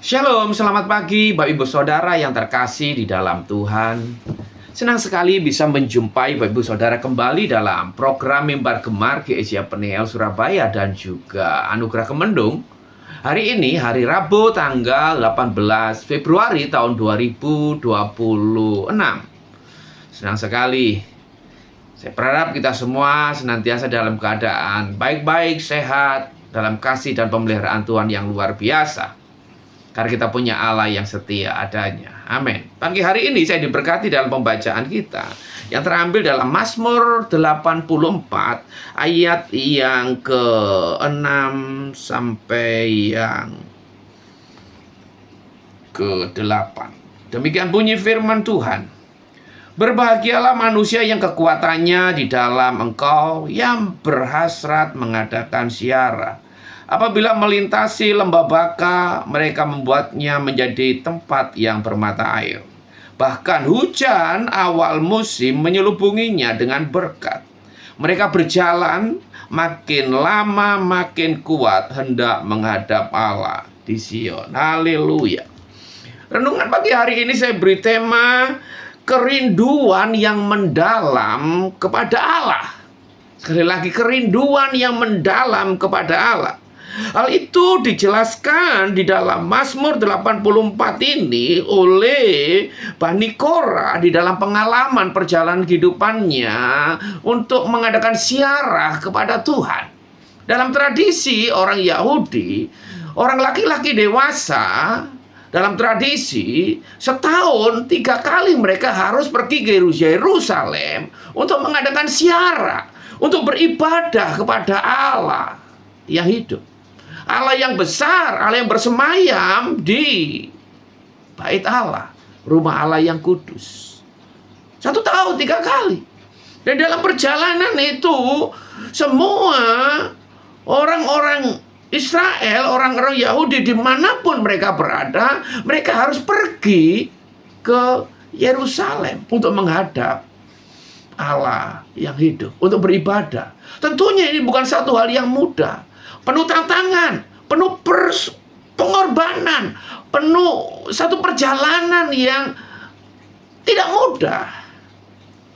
Shalom, selamat pagi Bapak Ibu Saudara yang terkasih di dalam Tuhan. Senang sekali bisa menjumpai Bapak Ibu Saudara kembali dalam program Mimbar Gemar GEJ Peniel Surabaya dan juga Anugerah Kemendung. Hari ini hari Rabu tanggal 18 Februari tahun 2026. Senang sekali. Saya berharap kita semua senantiasa dalam keadaan baik-baik, sehat, dalam kasih dan pemeliharaan Tuhan yang luar biasa. Karena kita punya Allah yang setia adanya. Amin. Pagi hari ini saya diberkati dalam pembacaan kita yang terambil dalam Mazmur 84 ayat yang ke-6 sampai yang ke-8. Demikian bunyi firman Tuhan. Berbahagialah manusia yang kekuatannya di dalam Engkau, yang berhasrat mengadakan ziarah. Apabila melintasi lembah Baka, mereka membuatnya menjadi tempat yang bermata air. Bahkan hujan awal musim menyelubunginya dengan berkat. Mereka berjalan makin lama makin kuat hendak menghadap Allah di Sion. Haleluya. Renungan pagi hari ini saya beri tema kerinduan yang mendalam kepada Allah. Sekali lagi, kerinduan yang mendalam kepada Allah. Hal itu dijelaskan di dalam Mazmur 84 ini oleh Bani Korah di dalam pengalaman perjalanan kehidupannya untuk mengadakan ziarah kepada Tuhan. Dalam tradisi orang Yahudi, orang laki-laki dewasa dalam tradisi setahun 3 kali mereka harus pergi ke Yerusalem untuk mengadakan ziarah, untuk beribadah kepada Allah yang hidup. Allah yang besar, Allah yang bersemayam di bait Allah, rumah Allah yang kudus. 1 tahun 3 kali. Dan dalam perjalanan itu, semua orang-orang Israel, orang-orang Yahudi dimanapun mereka berada, mereka harus pergi ke Yerusalem untuk menghadap Allah yang hidup, untuk beribadah. Tentunya ini bukan satu hal yang mudah. Penuh tantangan, penuh pengorbanan, penuh satu perjalanan yang tidak mudah.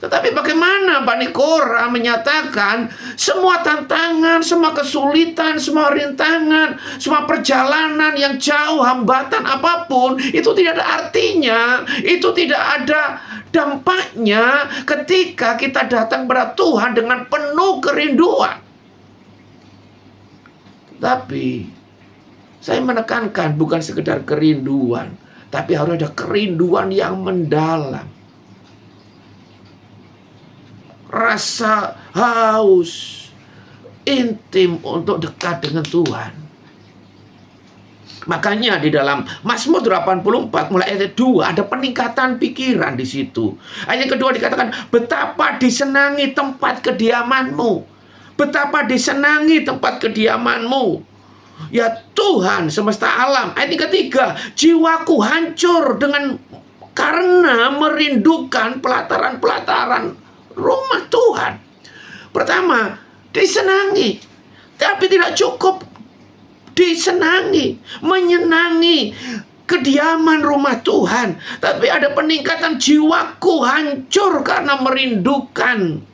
Tetapi bagaimana Bani Korah menyatakan semua tantangan, semua kesulitan, semua rintangan, semua perjalanan yang jauh, hambatan apapun, itu tidak ada artinya, itu tidak ada dampaknya ketika kita datang kepada Tuhan dengan penuh kerinduan. Tapi saya menekankan bukan sekedar kerinduan, tapi harus ada kerinduan yang mendalam. Rasa haus intim untuk dekat dengan Tuhan. Makanya di dalam Mazmur 84 mulai ayat 2 ada peningkatan pikiran di situ. Ayat kedua dikatakan, betapa disenangi tempat kediamanmu. Betapa disenangi tempat kediamanmu, ya Tuhan semesta alam. Ayat yang ketiga, jiwaku hancur karena merindukan pelataran-pelataran rumah Tuhan. Pertama, disenangi, tapi tidak cukup disenangi, menyenangi kediaman rumah Tuhan, tapi ada peningkatan jiwaku hancur karena merindukan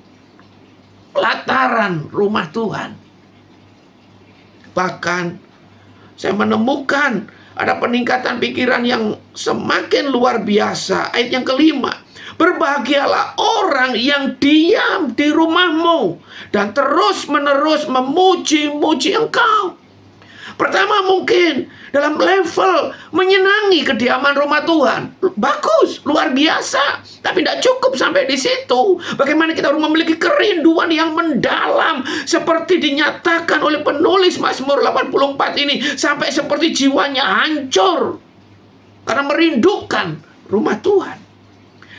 pelataran rumah Tuhan. Bahkan saya menemukan ada peningkatan pikiran yang semakin luar biasa. Ayat yang kelima, berbahagialah orang yang diam di rumahmu dan terus menerus memuji-muji Engkau. Pertama, mungkin dalam level menyenangi kediaman rumah Tuhan, bagus, luar biasa, tapi tidak cukup sampai di situ. Bagaimana kita harus memiliki kerinduan yang mendalam seperti dinyatakan oleh penulis Mazmur 84 ini, sampai seperti jiwanya hancur karena merindukan rumah Tuhan.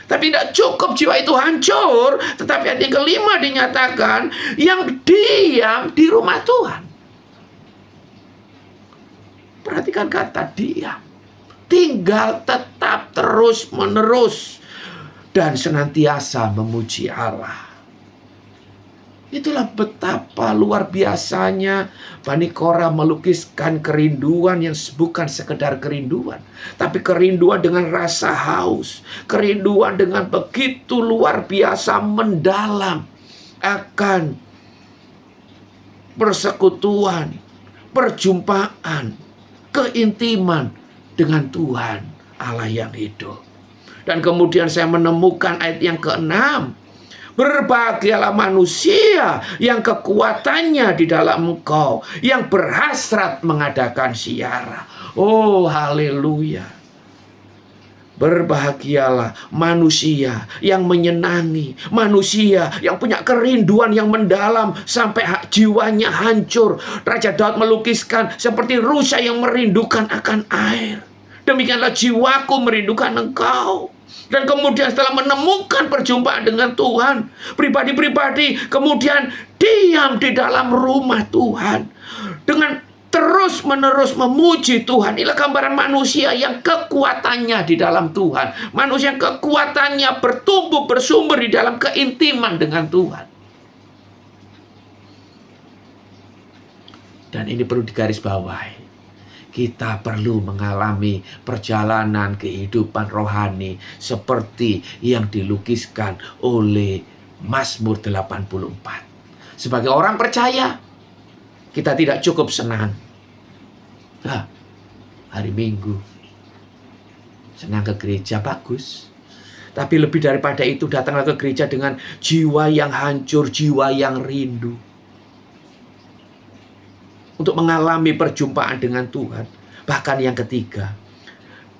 Tapi tidak cukup jiwa itu hancur, tetapi ayat yang kelima dinyatakan yang diam di rumah Tuhan. Perhatikan kata diam. Tinggal tetap terus menerus dan senantiasa memuji Allah. Itulah betapa luar biasanya Bani Korah melukiskan kerinduan yang bukan sekedar kerinduan, tapi kerinduan dengan rasa haus, kerinduan dengan begitu luar biasa mendalam akan persekutuan, perjumpaan, keintiman dengan Tuhan Allah yang hidup. Dan kemudian saya menemukan ayat yang ke-6. Berbahagialah manusia yang kekuatannya di dalam Engkau, yang berhasrat mengadakan ziarah. Oh, haleluya. Berbahagialah manusia yang menyenangi, manusia yang punya kerinduan yang mendalam sampai jiwanya hancur. Raja Daud melukiskan seperti rusa yang merindukan akan air. Demikianlah jiwaku merindukan Engkau. Dan kemudian setelah menemukan perjumpaan dengan Tuhan, pribadi-pribadi kemudian diam di dalam rumah Tuhan dengan terus-menerus memuji Tuhan. Inilah gambaran manusia yang kekuatannya di dalam Tuhan. Manusia yang kekuatannya bertumbuh, bersumber di dalam keintiman dengan Tuhan. Dan ini perlu digarisbawahi. Kita perlu mengalami perjalanan kehidupan rohani seperti yang dilukiskan oleh Mazmur 84. Sebagai orang percaya, kita tidak cukup senang. Hari Minggu, senang ke gereja, bagus. Tapi lebih daripada itu, datanglah ke gereja dengan jiwa yang hancur, jiwa yang rindu. Untuk mengalami perjumpaan dengan Tuhan. Bahkan yang ketiga,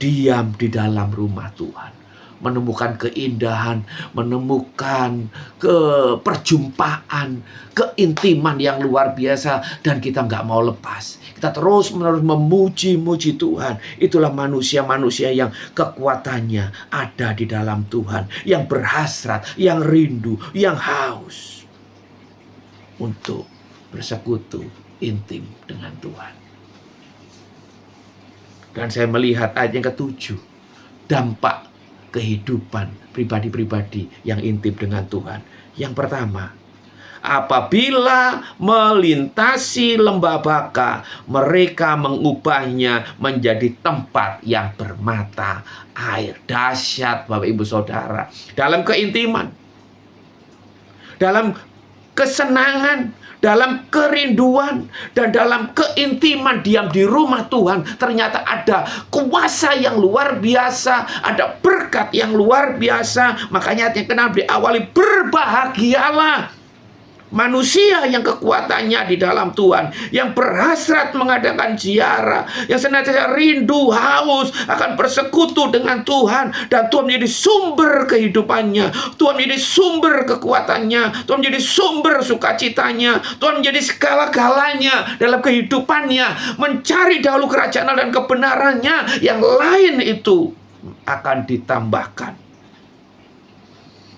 diam di dalam rumah Tuhan. Menemukan keindahan, menemukan perjumpaan, keintiman yang luar biasa. Dan kita nggak mau lepas. Kita terus menerus memuji-muji Tuhan. Itulah manusia-manusia yang kekuatannya ada di dalam Tuhan. Yang berhasrat, yang rindu, yang haus. Untuk bersekutu intim dengan Tuhan. Dan saya melihat ayat yang ke-7, dampak kehidupan pribadi-pribadi yang intim dengan Tuhan. Yang pertama, apabila melintasi lembah Baka, mereka mengubahnya menjadi tempat yang bermata air. Dahsyat Bapak Ibu Saudara. Dalam keintiman, dalam kesenangan, dalam kerinduan, dan dalam keintiman diam di rumah Tuhan, ternyata ada kuasa yang luar biasa, ada berkat yang luar biasa. Makanya yang kenal diawali, berbahagialah manusia yang kekuatannya di dalam Tuhan, yang berhasrat mengadakan ziarah, yang senantiasa rindu, haus akan bersekutu dengan Tuhan, dan Tuhan menjadi sumber kehidupannya, Tuhan menjadi sumber kekuatannya, Tuhan menjadi sumber sukacitanya, Tuhan menjadi segala-galanya dalam kehidupannya. Mencari dahulu kerajaan Allah dan kebenarannya, yang lain itu akan ditambahkan.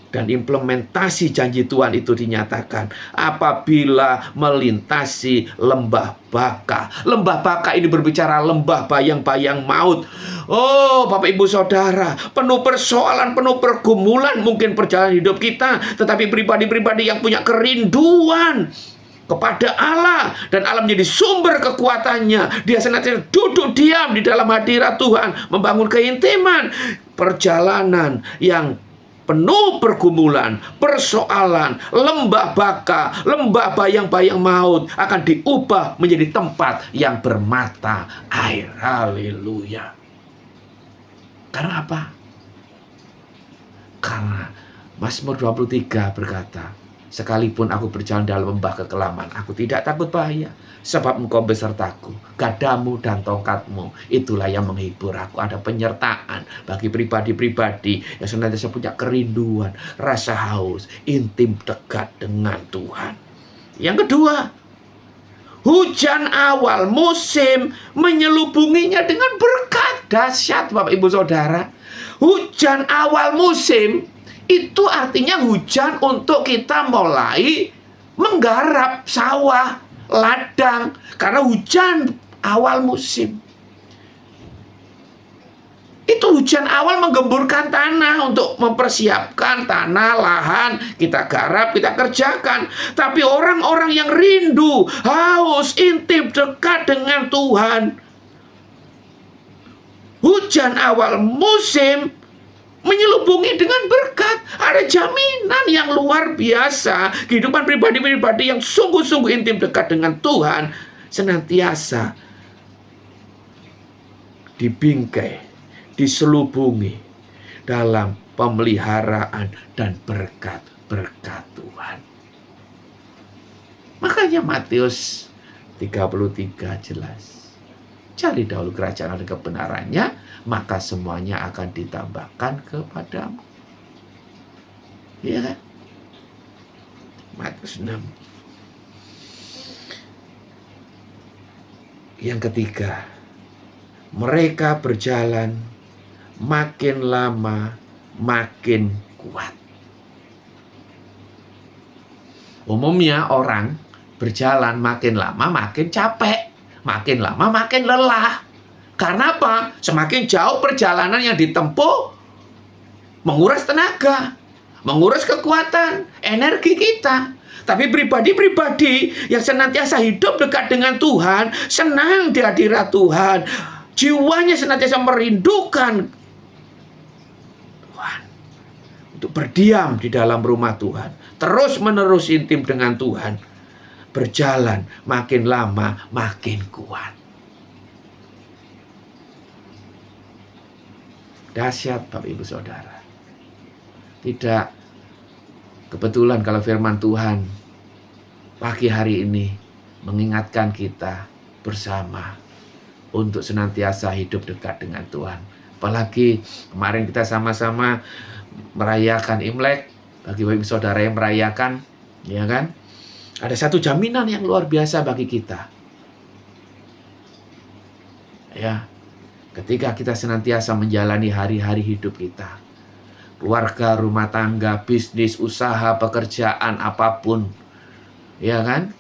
Dan implementasi janji Tuhan itu dinyatakan apabila melintasi lembah Baka. Lembah Baka ini berbicara lembah bayang-bayang maut. Oh, Bapak Ibu Saudara, penuh persoalan, penuh pergumulan mungkin perjalanan hidup kita. Tetapi pribadi-pribadi yang punya kerinduan kepada Allah, dan Allah menjadi sumber kekuatannya, dia senantiasa duduk diam di dalam hadirat Tuhan, membangun keintiman. Perjalanan yang penuh pergumulan, persoalan, lembah Baka, lembah bayang-bayang maut akan diubah menjadi tempat yang bermata air. Haleluya. Karena apa? Karena Mazmur 23 berkata, sekalipun aku berjalan dalam lembah kekelaman, aku tidak takut bahaya, sebab Engkau besertaku, gadamu dan tongkatmu, itulah yang menghibur aku. Ada penyertaan bagi pribadi-pribadi yang senantiasa punya kerinduan, rasa haus, intim dekat dengan Tuhan. Yang kedua, hujan awal musim menyelubunginya dengan berkat. Dahsyat Bapak Ibu Saudara. Hujan awal musim itu artinya hujan untuk kita mulai menggarap sawah, ladang, karena hujan awal musim. Itu Hujan awal menggemburkan tanah untuk mempersiapkan tanah, lahan, kita garap, kita kerjakan. Tapi orang-orang yang rindu, haus, intim, dekat dengan Tuhan, hujan awal musim menyelubungi dengan berkat. Ada jaminan yang luar biasa. Kehidupan pribadi-pribadi yang sungguh-sungguh intim dekat dengan Tuhan senantiasa dibingkai, diselubungi dalam pemeliharaan dan berkat-berkat Tuhan. Makanya Matius 33 jelas. Cari dahulu kerajaan dan kebenarannya, maka semuanya akan ditambahkan kepadamu. Iya kan? Matius 6. Yang ketiga, mereka berjalan makin lama makin kuat. Umumnya orang berjalan makin lama makin capek, makin lama makin lelah. Karena apa? Semakin jauh perjalanan yang ditempuh, menguras tenaga, menguras kekuatan, energi kita. Tapi pribadi-pribadi yang senantiasa hidup dekat dengan Tuhan, senang di hadirat Tuhan, jiwanya senantiasa merindukan Tuhan, untuk berdiam di dalam rumah Tuhan, terus-menerus intim dengan Tuhan, berjalan makin lama makin kuat. Dahsyat Bapak Ibu Saudara. Tidak kebetulan kalau firman Tuhan pagi hari ini mengingatkan kita bersama untuk senantiasa hidup dekat dengan Tuhan. Apalagi kemarin kita sama-sama merayakan Imlek. Bagi Bapak Ibu Saudara yang merayakan, ya kan? Ada satu jaminan yang luar biasa bagi kita. Ya, ketika kita senantiasa menjalani hari-hari hidup kita, keluarga, rumah tangga, bisnis, usaha, pekerjaan, apapun, ya kan?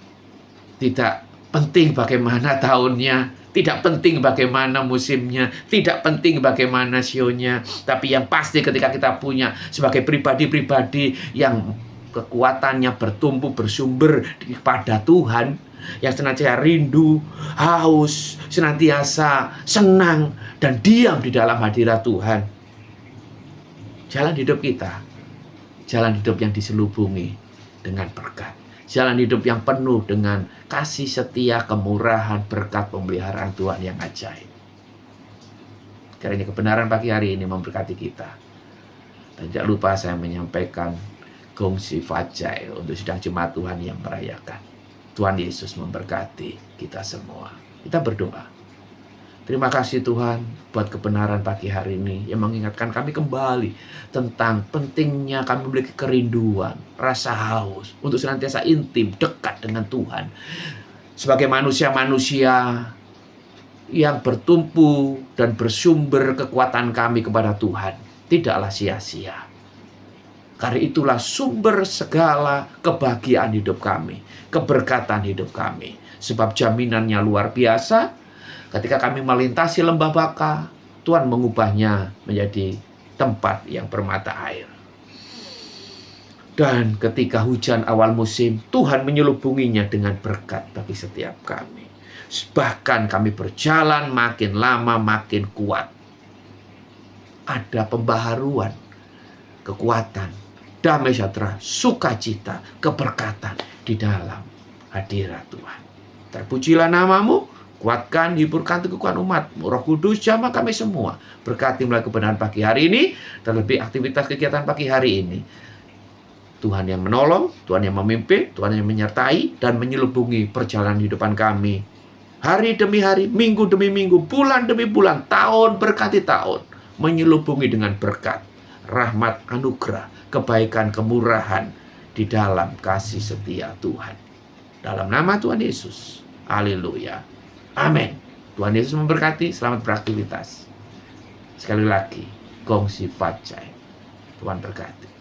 Tidak penting bagaimana tahunnya, tidak penting bagaimana musimnya, tidak penting bagaimana sionya, tapi yang pasti ketika kita punya sebagai pribadi-pribadi yang kekuatannya bertumbuh bersumber kepada Tuhan, yang senantiasa rindu, haus, senantiasa senang dan diam di dalam hadirat Tuhan. Jalan hidup kita, jalan hidup yang diselubungi dengan berkat. Jalan hidup yang penuh dengan kasih setia, kemurahan, berkat pemeliharaan Tuhan yang ajaib. Kiranya kebenaran pagi hari ini memberkati kita. Dan tidak lupa saya menyampaikan Gongsi Fajai untuk sidang jemaat Tuhan yang merayakan. Tuhan Yesus memberkati kita semua. Kita berdoa. Terima kasih Tuhan buat kebenaran pagi hari ini yang mengingatkan kami kembali tentang pentingnya kami memiliki kerinduan, rasa haus untuk senantiasa intim, dekat dengan Tuhan. Sebagai manusia-manusia yang bertumpu dan bersumber kekuatan kami kepada Tuhan, tidaklah sia-sia. Karena itulah sumber segala kebahagiaan hidup kami, keberkatan hidup kami. Sebab jaminannya luar biasa. Ketika kami melintasi lembah Baka, Tuhan mengubahnya menjadi tempat yang bermata air. Dan ketika hujan awal musim, Tuhan menyelubunginya dengan berkat bagi setiap kami. Bahkan kami berjalan makin lama makin kuat. Ada pembaharuan, kekuatan, damai sejahtera, sukacita, keberkatan di dalam hadirat Tuhan. Terpujilah namamu. Kuatkan, hiburkan, teguhkan umat-Mu. Roh Kudus jamah kami semua. Berkati mulai kebenaran pagi hari ini, terlebih aktivitas kegiatan pagi hari ini. Tuhan yang menolong, Tuhan yang memimpin, Tuhan yang menyertai, dan menyelubungi perjalanan hidupan kami. Hari demi hari, minggu demi minggu, bulan demi bulan, tahun berkati tahun. Menyelubungi dengan berkat, rahmat, anugerah, kebaikan, kemurahan di dalam kasih setia Tuhan. Dalam nama Tuhan Yesus. Haleluya. Amin. Tuhan Yesus memberkati. Selamat beraktivitas. Sekali lagi, Gongsi Fajai. Tuhan berkati.